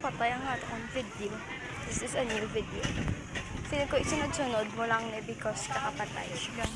patay ang atong video. This is a new video. Feeling ko isunod-sunod mo lang na because kakapatay. Gan.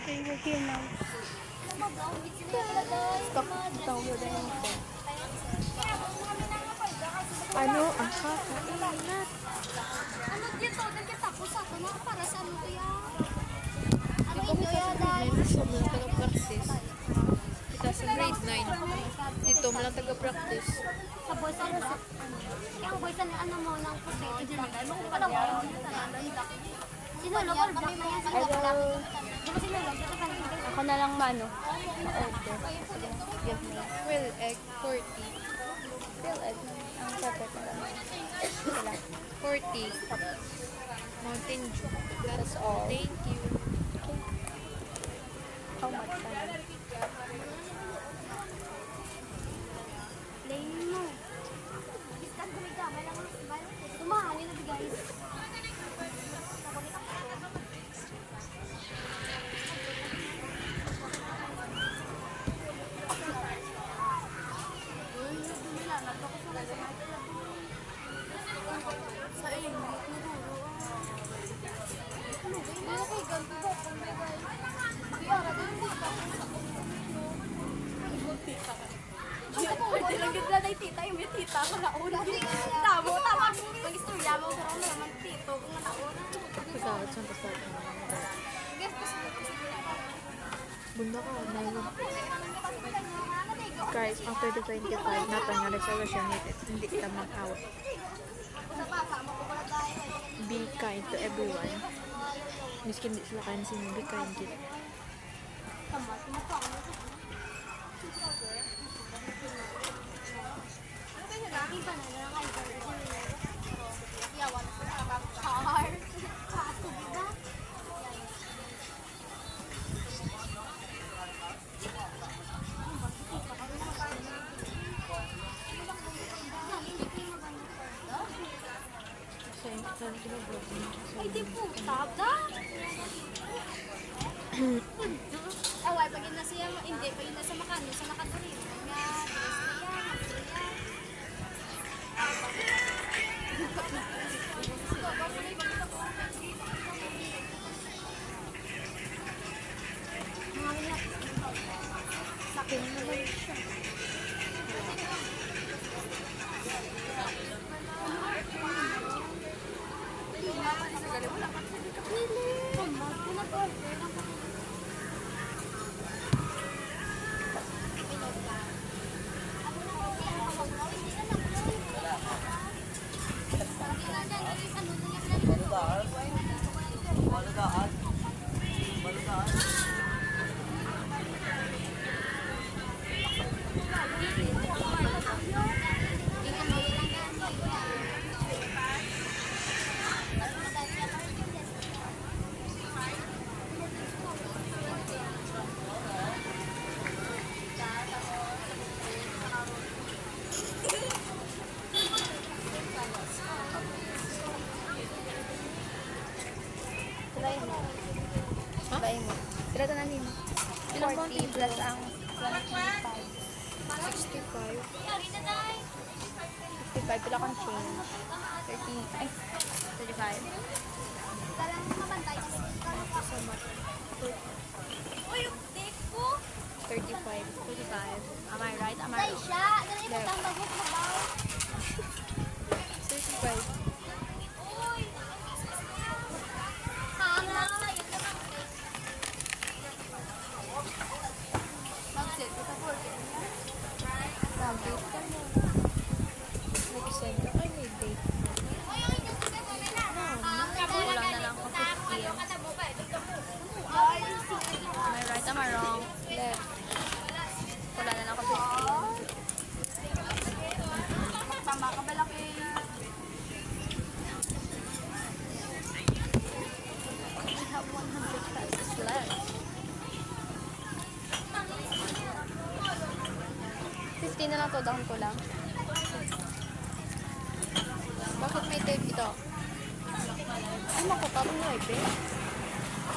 Okay, we're here now. Stop. Download na yung phone. Ano ang kakainat? Ano dito? Nagkatapos ako na para sa ano kaya? Ano ito yan? Dito mo lang taga-practice. Kita sa grade 9. Dito mo lang taga-practice. Sa boys ano sa ano? Yung boys ano mo ng puti. Ano ko pala mo? Sinulog or black na yan? Hello. Di ba sinulog? Ito pa rin. Ako na lang mano. Order. Give me. Well, egg 40. Feel it. Ang sapot na lang. Wala. 40. Mountain Dew. That's all. Thank you. How much time? Play mo. Iskan gumigamay lang ang bayo. Tumahali na bigay. Sa inyo, ano kay ganti ba kung may guys? Biara din dito. Pwede lang ganda na tita, yung may tita ko na una. Tamo, tama. Mag-istorya mo, pero ano naman tito, kung nauna. Pagkakot sa pasal. Bunda ka, naiwan. Guys, after the 25, nato nga resolution natin. Hindi kita mag-awat. Be kind to everyone. Miskin di sila kain sini, be kind kit. Ay, di po, tada. Away, pag na siya, hindi, pag na sa makano, sa nakaturin. Nga, dress niya, Sakin naman siya. Try mo. Try mo. Sila ito na nino. 40 plus ang 125. 65. 55 pila kang change. 30, ay, 35. Talang mabantay. Sa mat. Uy, yung take ko. 35. 35. Am I right? Am I Tay wrong? siya. Ganun ito ang bagot na ba? 35. Uy. Hanga. Mag-set ko sa 40. Nag-date ka mo. Nag-send ka. Ay, may date. Kulang na lang ako 50. Am I right? Am I wrong? Left. Wala na lang ako 50. Tama ka malaki. We have 100 pesos left. 50 na lang to, down ko lang. Bakit may tape ito? Ay, makapapang na eh,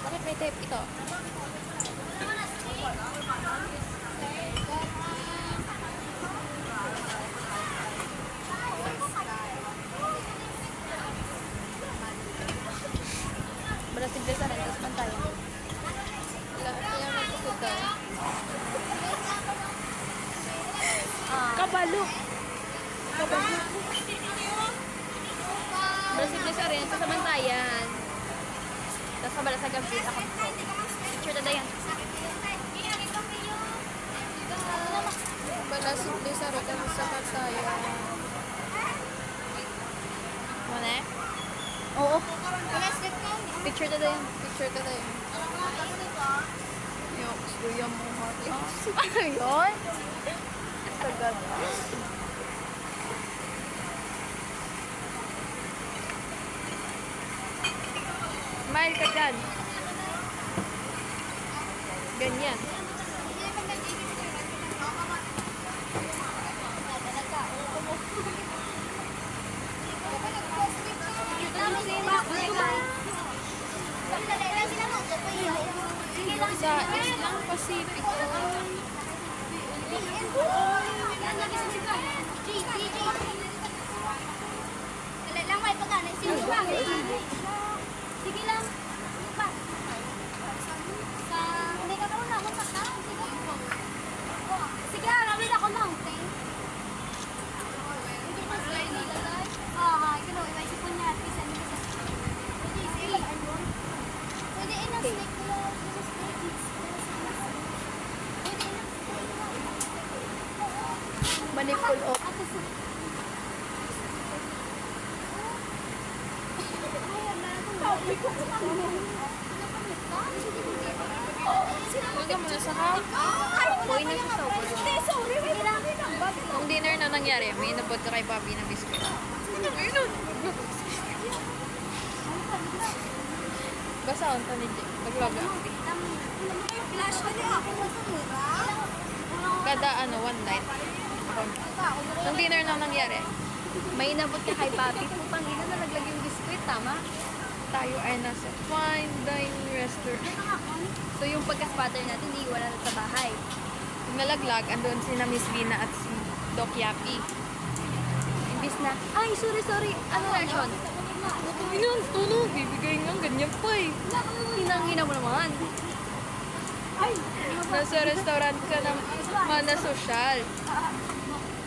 Bakit may tape ito? Brasil sa rin, sa samantayan. Tapos kabala sa gabi, ako. Picture na yan. Bala simple sa rin sa kataya. Ano na? Oo. Picture na yan. Picture ka tayo. Yung kuya mo ha. Ano yun? Sagad. Smile ka dyan. Ganyan. Sa Islang Pacifico. Sige lang. Hindi ka naman ako sa sige, aramid ako lang. Manipul off. Huwag mo na sa hap. Uy, nasa sobo. Kung dinner na nangyari, may inabot ka kay Papi ng biscuit. Ayun. Basta on to ni Jake. Nag-log out. Kada one night. Nung dinner na nangyari, May inabot ka kay Papi. Pupang ina na naglag yung biskwit, tama? tayo ay nasa fine dining restaurant. So yung pagka-spotter natin, hindi wala na sa bahay. Yung nalaglag, andun si na Miss Vina at si Doc Yapi. Imbis na, ay, sorry. Ano reaction? Inan, tunog, bibigay nga ganyan pa eh. Hinangina mo naman. Nasa restaurant ka ng mana social.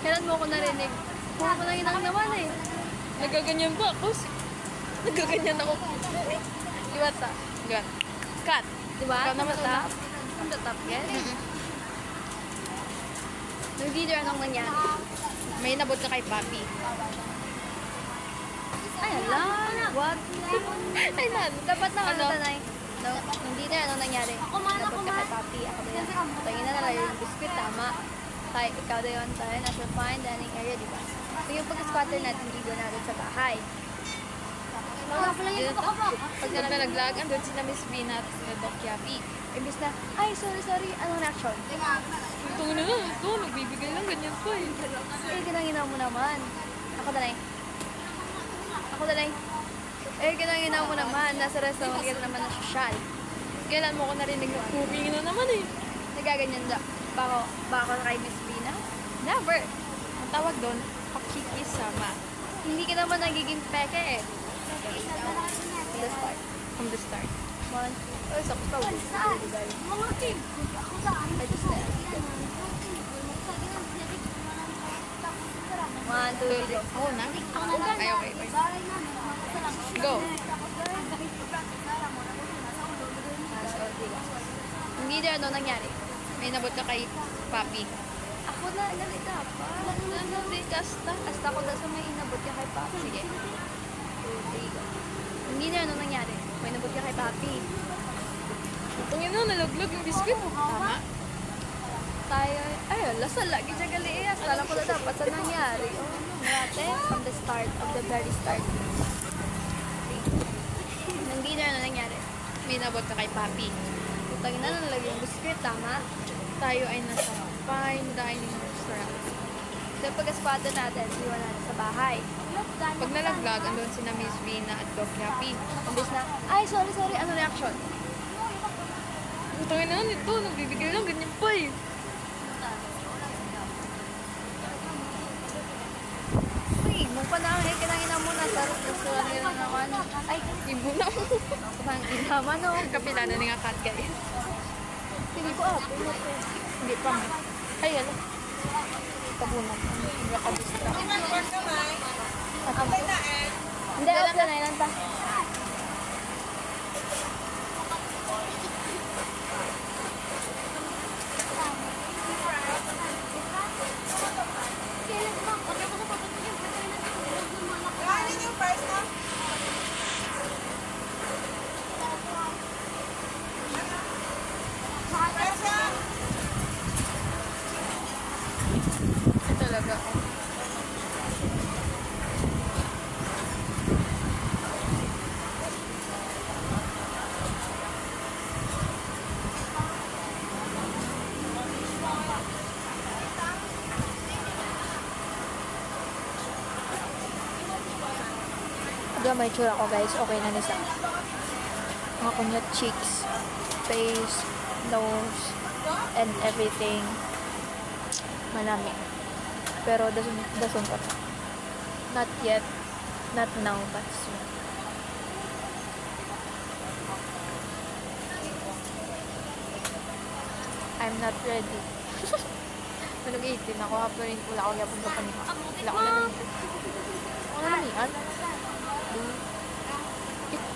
Kailan mo ko narinig? Puro ko nang hinang naman eh. Nagaganyan ba ako? Nagaganyan ako. Iwata. Gat. Cut. Diba? Ikaw naman From the top. From the top, yes? Nung video, anong nangyari? May nabot ka kay Papi. Ay, ala. What? Ay, nan. Dapat na Ano? tanay. No, hindi na anong nangyari. Nabot ka kay Papi. Ako na yan. Tingin na nalagay yung biscuit, tama. Tayo, ikaw na yun. Tayo nasa fine dining area, di ba? So yung pag-squatter natin, hindi doon natin sa bahay. Pag nalaglag, andun si na Miss Vina at si Doc Yapi. Imbis na, ay, sorry. Anong reaction? Ito na lang. Ito, nagbibigay lang ganyan pa eh. Eh, ginanginaw mo naman. Ako dalay. Eh, ginanginaw mo naman. Nasa restaurant ka naman na sosyal. Kailan mo ko narinig na cooking na naman eh. Nagaganyan da. Bako kay Miss Vina? Never. Ang tawag doon, pakikisama. Hindi ka naman nagiging peke eh. From the start. From the start. One, two. Ay, sakto. Mga team. Ako saan? I just said. 1, 2, 3, go. Oo na. Ay, okay. Go. Hindi na ano nangyari. May nabot ka kay Papi. Ako na, nalita pa. Hindi, kasta. Basta ako na sa may inabot ka kay Papi. Sige. 2, 3, go. Hindi na ano nangyari. May inabot ka kay Papi. Kung yun na, nalaglag yung biscuit. Tama. Tayo, ay, lasa lagi siya gali eh. Kala ko na dapat sa nangyari. Oh, marate, from the start, of the very start. Hindi na ano nangyari. May nabot ka kay Papi. Putang na, nalagay yung biscuit, tama? Tayo ay nasa fine dining restaurant. So, pagka-spotter natin, iwan natin sa bahay. Pag nalaglag, andun si na Miss Vina at Doc Yapi. Imbis na, ay, sorry, ano reaction? Ang tangin na nito, nagbibigay lang ganyan pa eh. Uy, mukha na ang kinangina mo na sa restaurant nila naman. Ay, Ibo na mo. kumangina man oh. Kapila na nga cut guys. Hindi ko up. Hindi pa mo. Ay, alam. Tabunan. Hindi ka distract. na ilan ta? Ito talaga. Hanggang may tsura ko guys, okay na nisa. Mga kunyat cheeks, face, nose, and everything. Malami. Pero doesn't pa. Not yet. Not now, but soon. I'm not ready. Malug 18 ako, hapon rin wala ako yapon ka panima. Wala ko lang. Ano namihan?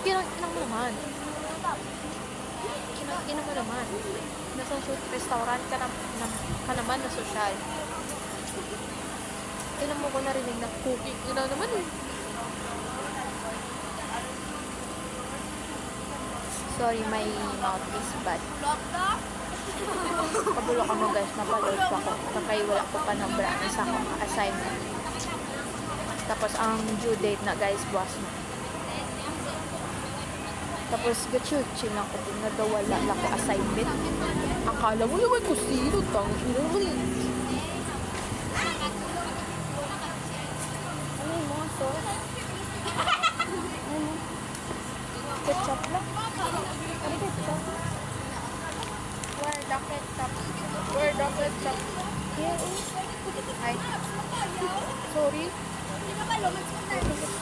Kinang mo naman. Kinang mo naman. Nasa restaurant ka naman na social. Kinang mo ko narinig na cooking. Yun na naman eh. Sorry, my mouth is bad. Pabulok ako guys, napaload pa ko. Kakay wala ko pa ng brand sa akong assignment. Tapos ang due date na guys, buwas na. Tapos chill lang ko din, nagawala lang ko assignment. Akala mo naman ko sino, tangin mo rin. Ano yung mga sauce? Ano? Ketchup lang? Ano ketchup? Where the ketchup? Where the ketchup? Here. Ay. Sorry.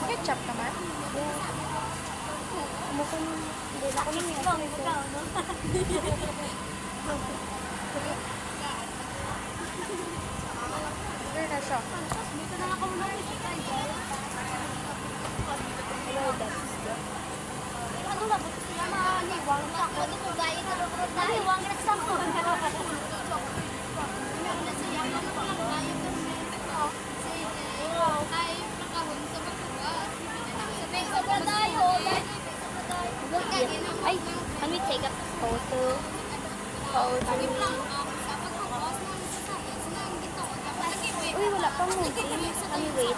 Ketchup naman? Yeah. Mukhang hindi na ako nangyari. Where na siya? Dito na lang ako muna. Ano ba? Sila maniwang sa ako. Ano ba? Maniwang na sa ako. Ay, can we take a photo? Uy, wala pang movie. Can we wait?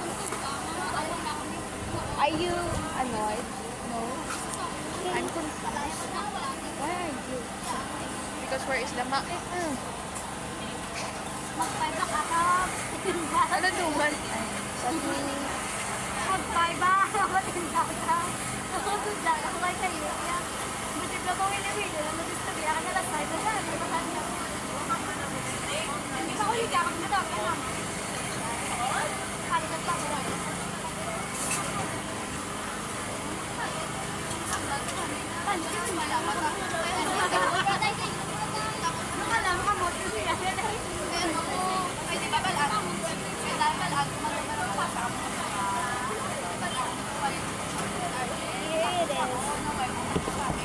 Are you annoyed? No? I'm confused. Why are you? Because where is the ma? Magpaiba ka ka. Ano naman? Magpaiba. Matinda ka. Ako tudla. Ako kay kayo. Buti na kong iniwili. Mag-istorya ka na lang. Sa'yo na lang. Hindi pa ko ligakak na daw. Kalikat pa ko lang.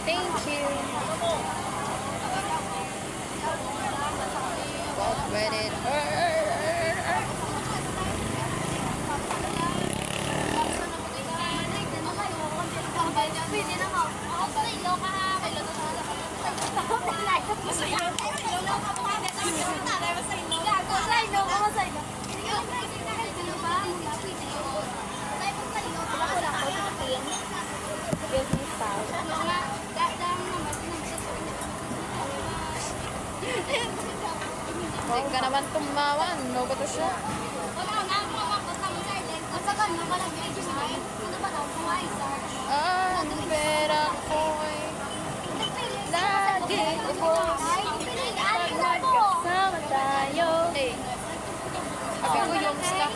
Thank you. Walk with it. Pwede na mo. Ako sa ilo ka ha. Kailan na sa ilo. Masaya. Give me five. Hindi ka naman tumawan. No ba to siya? Ang pera ko'y lagi Sama tayo. Eh, sabi ko yung stock.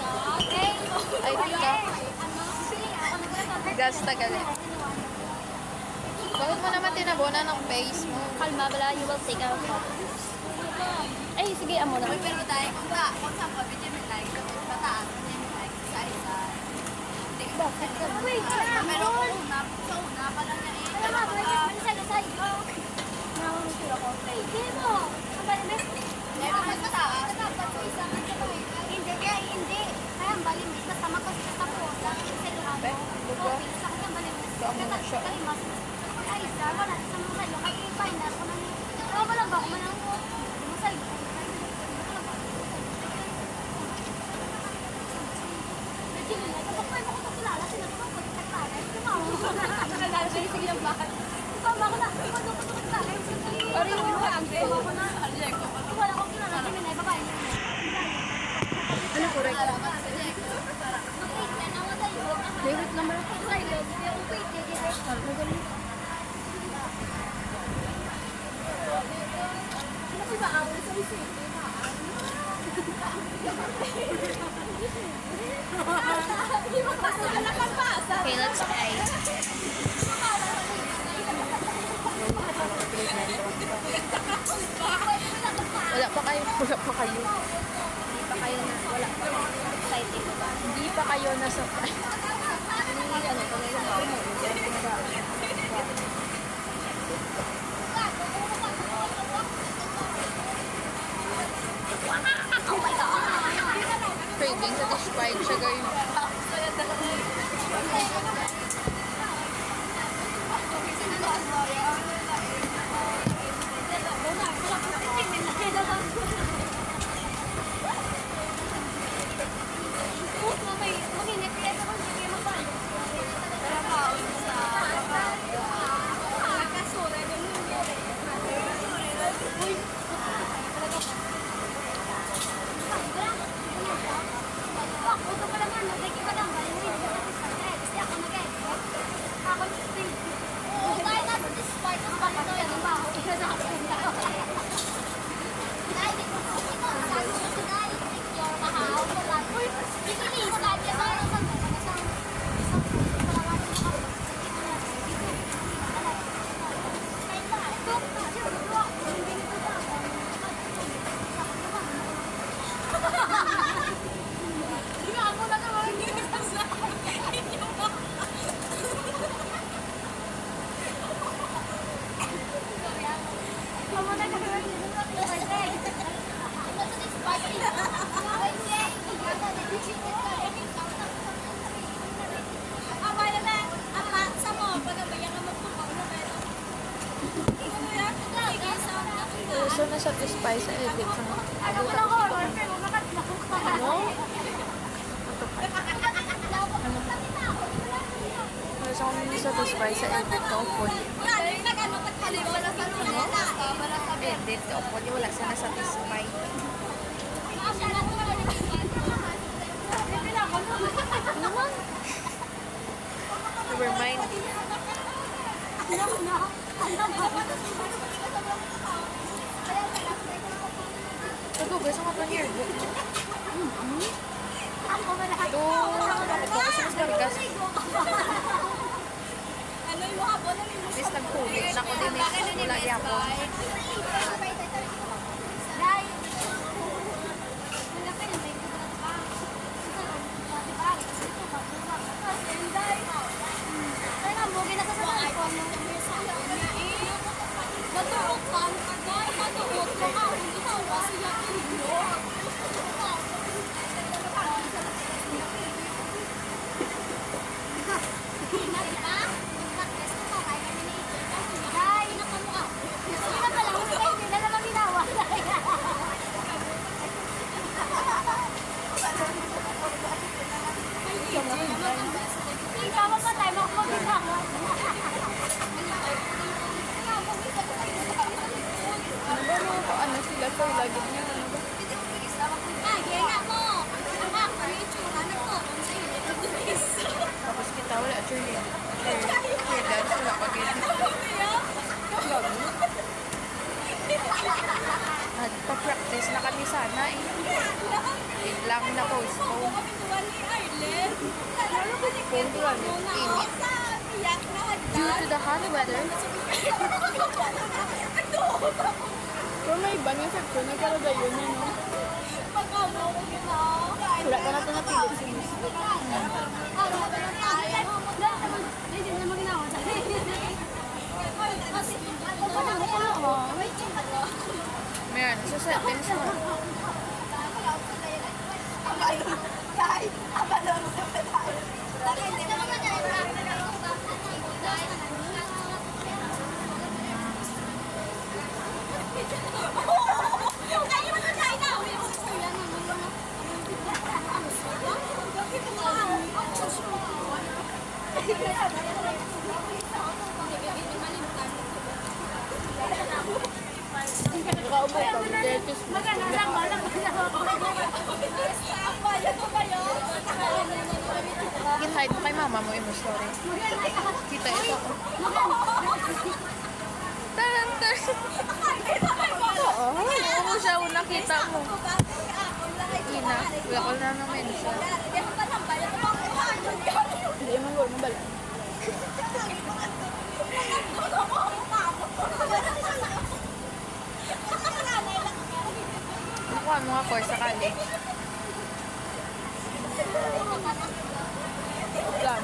Ay, tika. Gas na galit. Bakit mo naman tinabunan ng face mo? Kalma, bala, you will take out photo. Ay, sige, amo na. Pero dahil kung saan pa, video mo like, mataas, video mo like, sa isa. Lapit ka. Wait, pero sa una pa lang niya eh. Alam mo, balik sa side. Nakakasira ko. Hindi mo. Ang balimbis. Meron sa taas. Hindi, kaya hindi. Kaya ang balimbis. Basta magkasita sa posa. Sa luha mo. Okay, sa kanya balimbis. Kalimas. Ay, isa. Wala sa mga sa'yo. Kaya i-finder ko na niya. Wala lang ba ako manang mo? Masay. Sige lang ba? Tama ko na. Pari mo na ang demo ko na. Wala akong kilala si Minay, babae niya. Ano correct? Favorite number? Okay, let's try. Wala pa kayo. Wala pa kayo. Hindi pa kayo na, wala pa kayo excited. Hindi pa kayo nasa... Ano, Craving, satisfied siya guys. So, na-satisfy sa edit ng... Ano? So, kung na-satisfy sa edit ka upod. Edit ka upod. Wala sa na-satisfy. Never mind. Ito, guys, ang kapag yearbook. Ito, nakapag sa mas margas. Bis nagkulit na ko din eh. Wala ako. Ano sila sa lagi niya? Ano ba? Tapos kita wala cheerleaders wala pa ganyan. Nagpa-practice na kami sana eh. Biglang na postpone. Init. Due to the hot weather. Pero may iba nga sa nagkarada yun eh, no? Wala ka na ito napilit si Miss. Nakaupo ka, diabetes mo. Ginhide mo kay mama mo yung story. Kita ito ko. Taran. Oo, mo siya una kita mo. Ina, wala ko na naman siya. Hindi mo mo bala. Nakuha mo nga ko sakali. Plan.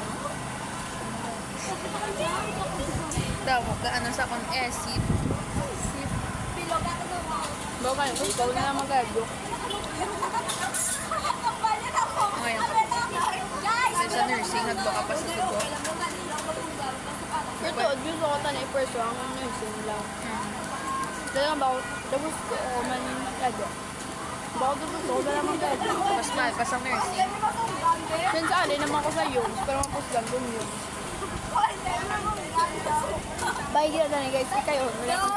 Daw, ano sa kong acid. Bawa kayo, ikaw na lang mag-adyo. Ngayon, sa nursing, nagbuka pa sa tubo. Ito, gusto ko tanay first ang nursing lang. Dahil ba, tapos ko man mag-adyo. Baka gusto ko na lang mag-adyo. Mas mahal pa sa nursing. Yan sa alin naman ko sa yun, pero mapos lang dun yun. Bye, gila na guys. Ikayo, wala ko.